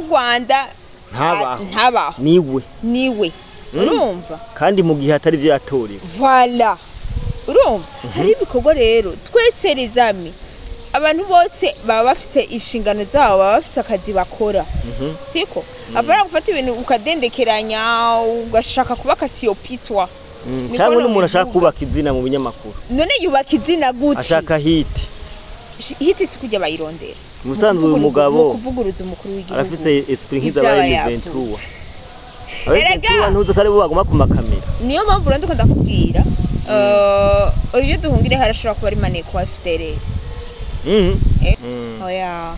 Rwanda ntabaho niwe urumva kandi mu gihe atari byo yatoriwe voilà urumva hari ibikorwa rero twese rizami abantu bose baba bafise inshingano zabo baba bafise akazi bakora siko abara gufata ibintu ukadendekeranya ugashaka kubaka siopitwa cyangwa n'umuntu ashaka kubaka izina mu binyamakuru none yubaka izina gute ashaka hiti si kujya bayirondera umusanzu umugabo kuvuguruza umukuru w'igihugu arafise esprit nk'iz'abaye Ventura erega ntuzi kare bo baguma ku makamera niyo mpamvu rero ndiko ndakubwira iyo duhungire harashobora kuba ari maneko wa FDL oya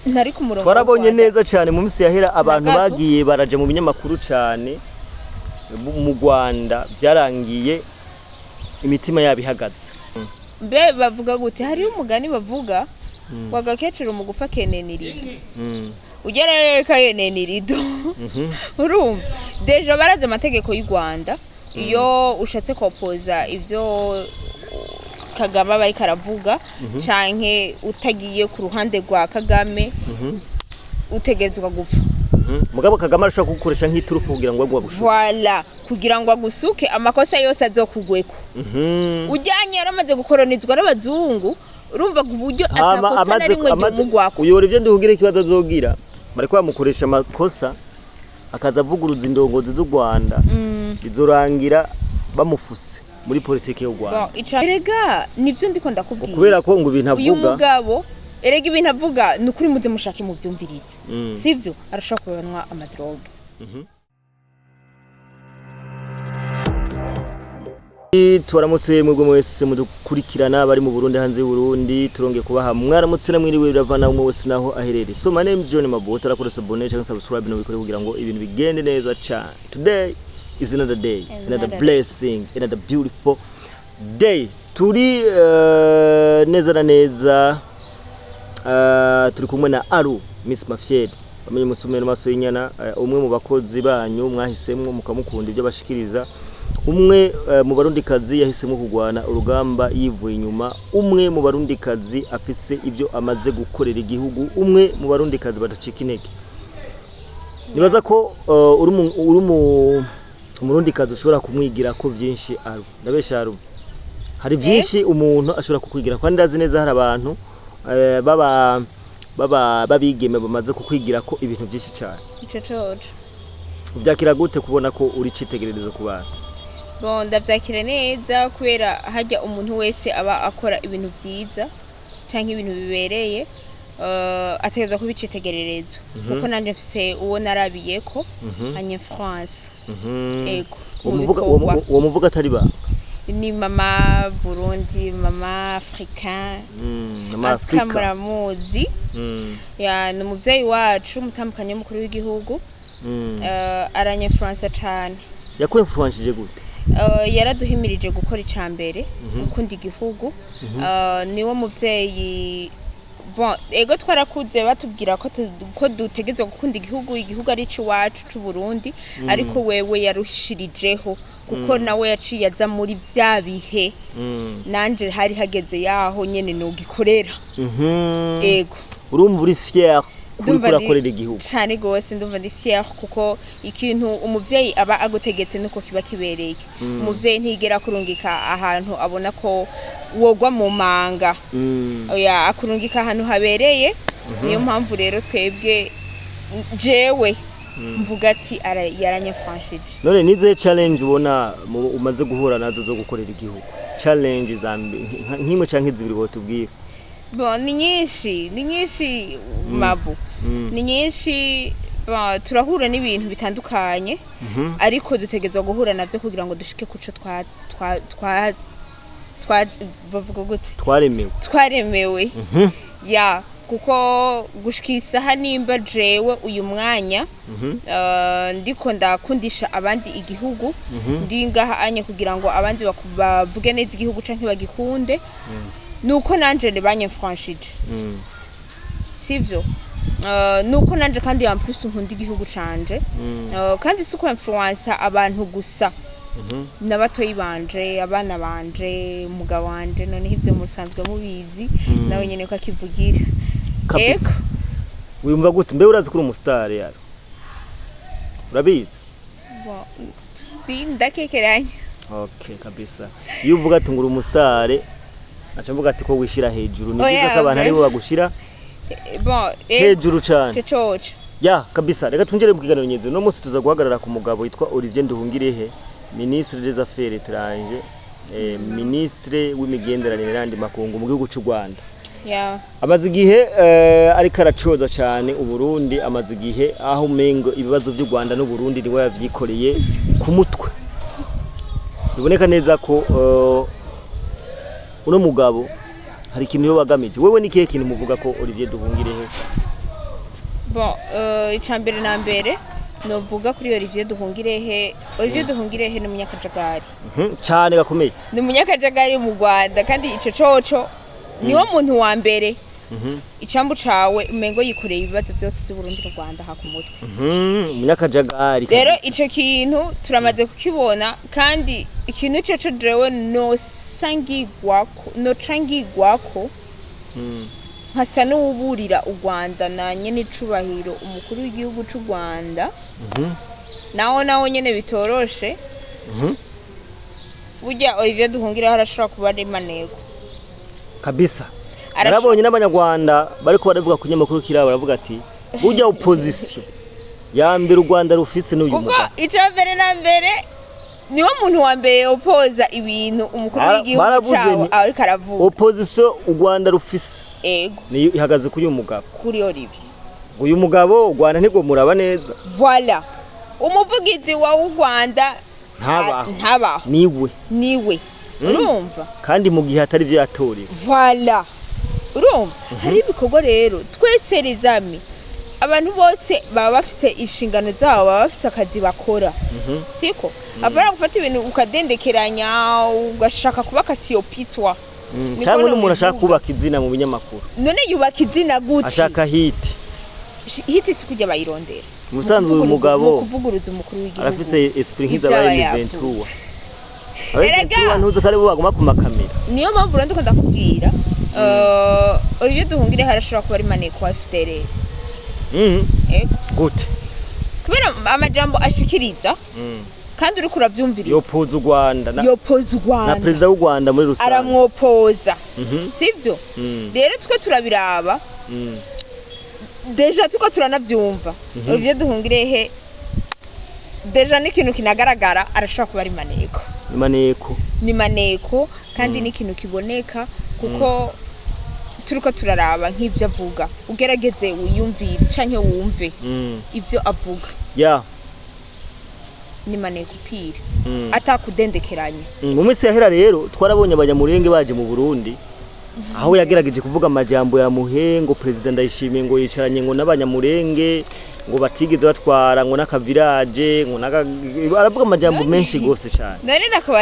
nari ku murongo barabonye neza cyane mu minsi yahera abantu bagiye baraje mu binyamakuru cyane mu Rwanda byarangiye imitima yabihagaze mbe bavuga gute hari umugani bavuga wagakecero mu gufa kenenirido ugerayo kayenenirido urumva deja baraze amategeko y'u Rwanda iyo ushatse kopoza ivyo Kagame bari karavuga canke utagiye ku ruhande rwa Kagame utegerezwa gupfa mugabo Kagame arashaka gukoresha nk'iturufu kugira ngo agushuke voilà kugira ngo agusuke amakosa yose azokugweko ujyanye yaramaze gukoronizwa n'abazungu urumva uburyo atakosa na rimwe ry'umugwako uyora ivyo ndihugire ikibazo azogira bariko bamukoresha amakosa akaza avuguruza indongozi z'u Rwanda izorangira bamufuse muri politike y'u Rwanda erega nivyo ndiko ndakubwira kubera ko ngo ibintu avuga uyu mugabo erega ibintu avuga nukuri muze mushake mu vyumvirize sivyo arashaka kubanwa amadroge turamutse mwebwe mwese mudukurikirana bari mu Burundi hanze y'u Burundi turongeye kubaha mwaramutse namwiriwe biravana umwe wese naho aherere so my name is John Mabota arakora abone cyangwa subscribe no bikore kugira ngo ibintu bigende neza cyane today is another day another blessing another beautiful day turi neza na neza turi kumwe na Aru Miss Mafyed bamenye musumeno maso y'inyana umwe mu bakozi banyu mwahisemwe mukamukunda ibyo bashikiriza umwe mu barundikazi yahisemo kugwana urugamba yivuye inyuma umwe mu barundikazi afise ibyo amaze gukorera igihugu umwe mu barundikazi badacika intege nibaza ko uri mu umurundikazi ushobora kumwigira ko byinshi Aru ndabesha Aru hari byinshi umuntu ashobora kukwigira kandi ndazi neza hari abantu babigeme bamaze kukwigira ko ibintu byinshi cyane ico coco byakira gute kubona ko uri citegererezo ku bantu bon ndavyakira neza kubera hajya umuntu wese aba akora ibintu byiza canke ibintu bibereye ategeza kubicitegererezo kuko nanje mfise uwo narabiye ko anye France ego uwo muvuga atari ba ni mama Burundi mama africain mama Afrika muzi ya ni umuvyeyi wacu mutambukanye mukuru w'igihugu aranye France cyane yakwemfuanshije gute yaraduhimirije gukora icambere ukundi igihugu niwo muvyeyi bon ego twarakuze batubwira ko dutegezwe gukunda igihugu ari ci wacu c'u Burundi ariko wewe yarushirijeho kuko nawe yaciye aza muri bya bihe nanje hari hageze yaho nyene no gikorera ego urumva uri fier kurakorera igihugu cyane gose ndumva ndi fier kuko ikintu umuvyeyi aba agutegetse nuko kiba kibereye umuvyeyi ntigera kurungika ahantu abona ko wogwa mu manga oya akurungika ahantu habereye niyo mpamvu rero twebwe jewe mvuga ati yaranye franchise none nize challenge ubona umaze guhura nazo zo gukorera igihugu challenge zambi nkimwe canke zibiri bo tubwira bon ni nyinshi mabu ni nyinshi turahura n'ibintu bitandukanye ariko dutegezwa guhura navyo kugira ngo dushike kuco bavuga gute twaremewe ya kuko gushikisa hanimba jewe uyu mwanya ndiko ndakundisha abandi igihugu ndingaha anye kugira ngo abandi bavuge neza igihugu canke bagikunde nuko nanje nebanye franchise sivyo nuko nanje kandi en plus nkunda igihugu canje kandi suko influencer abantu gusa nabatoyi banje abana banje umugabo wanje none ivyo musanzwe mubizi nawe nyene ko akivugira eko wimva gute mbe urazi kuri umustar yaro urabizi si ndakekeranya okay kabisa iyo uvuga ati ngura umustar acha mvuga ati ko wishira hejuru ni byiza ko abantu ari bo bagushira hejuru cyane cococa ya kabisa reka twinjire mu kiganiro nyenze no munsi tuza guhagarara ku mugabo witwa Olivier Nduhungirehe ministre des affaires étrangères ministre w'imigenderanire n'andi makungu mu gihugu cy'u Rwanda amaze igihe ariko aracoza cyane uburundi amaze igihe aho mengo ibibazo by'u Rwanda n'u Burundi niwe yavyikoreye ku mutwe biboneka neza ko uno mugabo hari ikintu yo bagamije wewe nikihe kintu muvuga ko Olivier Nduhungirehe icambere na mbere novuga kuri Olivier Nduhungirehe ni umunyakajagari cyane gakomeye ni umunyakajagari mu Rwanda kandi ico coco niwo muntu wa mbere icambu cawe umengo yikoreye ibibazo byose by'u Burundi n'u Rwanda ha ku mutwe umunyakajagari rero ico kintu turamaze kukibona kandi ikintu cyo drewe no cangigwako nkasa n'uburira u Rwanda na nyene icubahiro umukuru w'igihugu cy'u Rwanda naho nyene bitoroshe burya Olivier Nduhungirehe arashobora kuba ari maneko kabisa arabonye n'abanyarwanda bariko baravuga ku nyamakuru kirabo baravuga ati burya opposition ya mbere u Rwanda rufise n'uyu mugabo icambere na mbere niwo muntu wa mbere opoza ibintu umukuru w'igihugu cyawo ariko aravuga opposition u Rwanda rufise ego ni ihagaze kuri uyu mugabo kuri Olivier uyu mugabo u Rwanda ntigo muraba neza voilà umuvugizi wa u Rwanda ntabaho niwe urumva kandi mu gihe atari byo yatoreye voilà urumva hari ibikorwa rero twese rizami abantu bose baba bafise inshingano zabo baba bafise akazi bakora siko abara gufata ibintu ukadendekeranya ugashaka kubaka siopitwa cyangwa n'umuntu ashaka kubaka izina mu binyamakuru none yubaka izina gute ashaka hit si kujya bayirondera musanzwe uyu mugabo kuvuguruza umukuru w'igihugu arafise esprit nk'iz'abaye Ventura erega ntuze kare baguma ku makamera niyo mpamvu rero ndiko ndakubwira Olivier Nduhungirehe arashobora kuba ari maneko wa FDL gute kubera amajambo ashikiriza kandi uri kuravyumviriza yopoza u Rwanda na president w'u Rwanda muri rusange aramwopoza sivyo rero twe turabiraba deja tuko turanavyumva Olivier Nduhungirehe deja n'ikintu kinagaragara arashobora kuba ari ni maneko kandi n'ikintu kiboneka kuko turiko turaraba nk'ivyo avuga ugerageze wiyumvire canke wumve ivyo avuga ni maneko pire atakudendekeranya mu minsi yahera rero twarabonye abanyamurenge baje mu Burundi aho yagerageje kuvuga amajambo ya muhengo president Ndayishimiye ngo yicaranye ngo n'abanyamurenge ngo batigeze batwara ngo n'akavirage ngo aravuga amajambo menshi gose cyane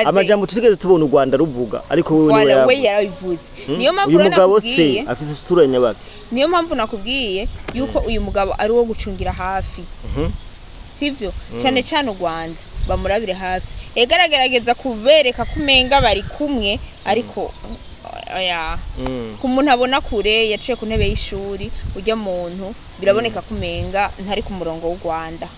amajambo tutigeze tubona u Rwanda ruvuga ariko we yarabivuze niyo mpamvu uyu mugabo se afise isura nyabaki niyo mpamvu nakubwiye yuko uyu mugabo ari wo gucungira hafi sivyo cyane cyane u Rwanda bamurabire hafi egaragerageza kubereka kumenga bari kumwe ariko ku muntu abona kure yaciye ku ntebe y'ishuri ujya muntu biraboneka kumenga ntari ku murongo w'u Rwanda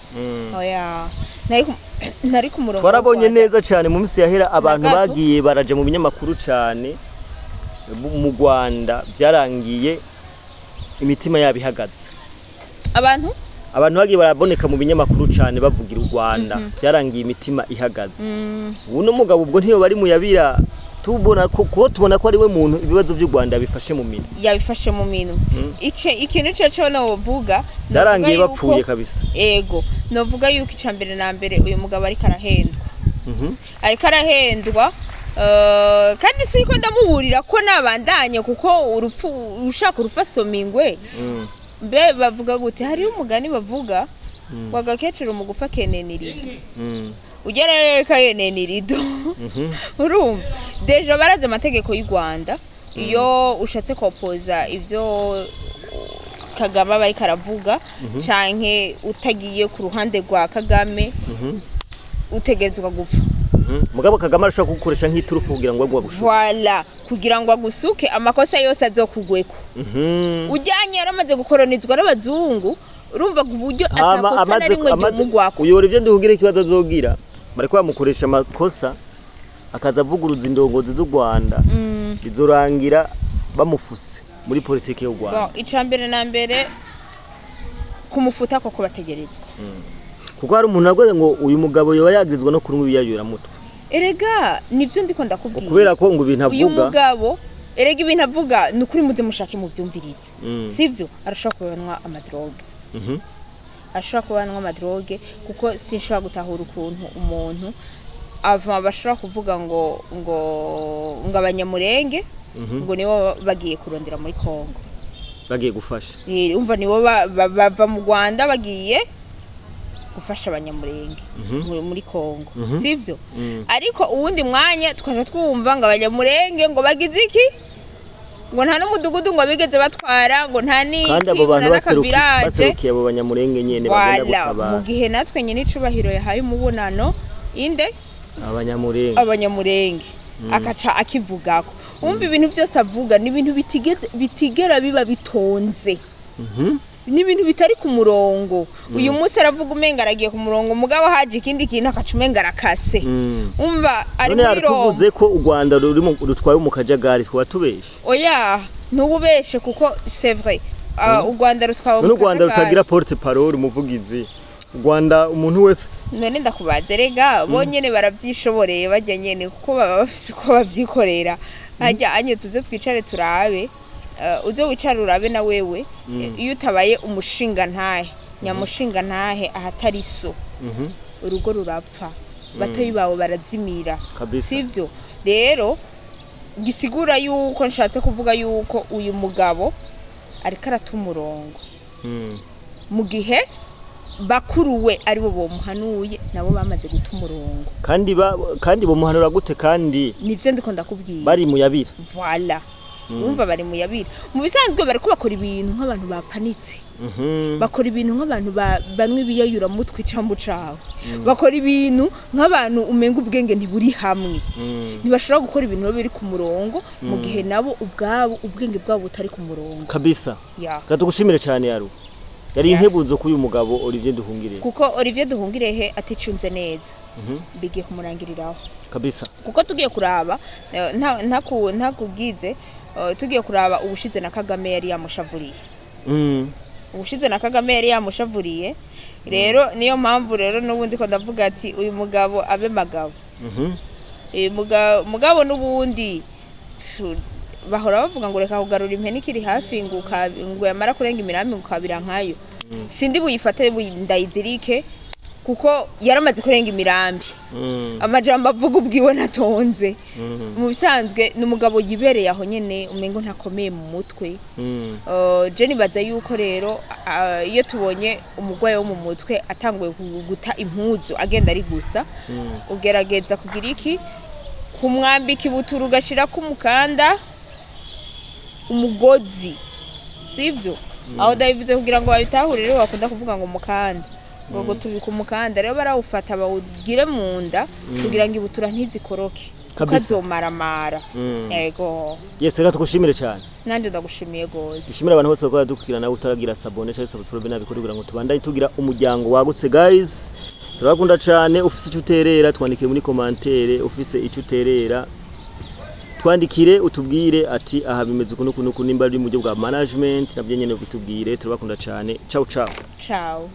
ntari ku murongo twarabonye neza cyane mu minsi yahera abantu bagiye baraje mu binyamakuru cyane mu Rwanda byarangiye imitima yabihagaze abantu bagiye baraboneka mu binyamakuru cyane bavugira u Rwanda byarangiye imitima ihagaze uno mugabo ubwo ntiyo bari muyabira tubona ko ari we muntu ibibazo by'u Rwanda yabifashe mu mino ikintu cyo novuga zarangiye bapfuye kabisa ego novuga yuko icambere na mbere uyu mugabo ariko arahendwa kandi siko ndamuburira ko nabandanye kuko ushaka urufasomingwe mbe bavuga gute hari umugani bavuga wagakecera umugufa kenenirido ugereye kayenenirido urumva deja baraze amategeko y'u Rwanda iyo ushatse kopoza ivyo Kagame bari karavuga canke utagiye ku ruhande rwa Kagame utegezwa gupfa mugabo Kagame arashaka kugukoresha nk'iturufu kugira ngo agushuke voilà kugira ngo agusuke amakosa yose azokugweko ujyanye yaramaze gukoronizwa n'abazungu urumva uburyo atakosa na rimwe ry'umugwako uyora ivyo ndihugire ikibazo azogira bariko bamukoresha amakosa akaza avuguruza indongozi z'u Rwanda bizorangira bamufuse muri politike y'u Rwanda icambere na mbere kumufuta koko bategerezwa kuko hari umuntu agoze ngo uyu mugabo yoba yagirizwa no kunywa ibiyayura mutwe erega nivyo ndiko ndakubwira kubera ko ngo ibintu avuga uyu mugabo erega ibintu avuga nukuri muze mushake mu vyumvirize sivyo arashaka kubanwa amadroge ashaka kubanwa amadroge kuko sinshaka gutahura ukuntu umuntu ava bashaka kuvuga ngo abanyamurenge ngo nibo bagiye kurondera muri Kongo bagiye gufasha umva nibo bava mu Rwanda bagiye gufasha abanyamurenge muri Kongo sivyo ariko uwundi mwanya twaje twumva ngo abanyamurenge ngo bagize iki ngo nta n'umudugudu ngo bigeze batwara ngo nta ni kandi abo bantu baserukiye abo banyamurenge nyene bagenda gutabara mu gihe natwe nyine icubahiro yahaye umubonano inde abanyamurenge akaca akivugako umva ibintu byose avuga ni ibintu bitigera biba bitonze ni ibintu bitari ku murongo uyu munsi aravuga umenga aragiye ku murongo mugabo haje ikindi kintu akaca umenga arakase umva ari muri tuvuze ko u Rwanda rutwaye mu kajagari twatubeshe oya ntububeshe kuko c'est vrai u Rwanda rutwawe mu Rwanda rutagira porte parole umuvugizi Rwanda umuntu wese none ndakubaze rega bonyene baravyishoboreye bajya nyene kuko baba bafise uko bavyikorera hajya anye tuze twicare turabe uzo wicara urabe na wewe iyo utabaye umushinga ntahe nyamushinga ntahe ahatari so urugo rurapfa batoyi bawe barazimira sivyo rero gisigura yuko nshatse kuvuga yuko uyu mugabo ariko aratumurongo mu gihe bakuruwe ari bo bomuhanuye nabo bamaze gutumurongo kandi bomuhanura gute kandi nivyo ndiko ndakubwira bari muyabira voilà umva bari muyabira mu bisanzwe bari ko bakora ibintu nk'abantu bapanitse bakora ibintu nk'abantu bamwe biyayura mutwe icambu cawe bakora ibintu nk'abantu umenga ubwenge ntiburi hamwe ntibashobora gukora ibintu biri ku murongo mu gihe nabo ubwabo ubwenge bwabo butari ku murongo kabisa gatugushimire cyane yari inkebuzo k'uyu mugabo Olivier Nduhungirehe kuko Olivier Nduhungirehe aticunze neza bigiye kumurangiriraho kabisa kuko tugiye kuraba ntakugize tugiye kuraba ubushize na Kagame yari yamushavuriye ubushize na Kagame yari yamushavuriye rero niyo mpamvu rero nubundi ko ndavuga ati uyu mugabo abe magabo mugabo nubundi bahora bavuga ngo reka kugarura impene ikiri hafi ngo yamara kurenga imirambi ngo kabira nkayo sindi buyifate ndayizirike kuko yaramaze kurenga imirambi amajambo avuga ubwiwe natonze mu bisanzwe n'umugabo yibereye aho nyene umengo ntakomeye mu mutwe Jenny baza yuko rero iyo tubonye umugwayi wo mu mutwe atanguye guta impuzu agenda ari gusa ugerageza kugira iki kumwambika ibuturu gashira ku mukanda umugozi sivyo aho davize kugira ngo babitahure rero bakunda kuvuga ngo mukanda ngo tubika umukanda rero barawufata bawugire mu nda kugira ngo ibutura ntizikoroke kazomaramara yego yese reka tugushimire cyane nanje ndagushimiye gose dushimira abantu bose bakora dukukira nawe utaragira sabone cyangwa subscribe nabikora kugira ngo tubandanye tugira umuryango wagutse guys turabakunda cyane ufise icyo uterera twandikire muri commentaire ufise icyo uterera twandikire utubwire ati aha bimeze ukuntu nimba ari mu buryo bwa management nabyo nyene bitubwire turabakunda cyane ciao ciao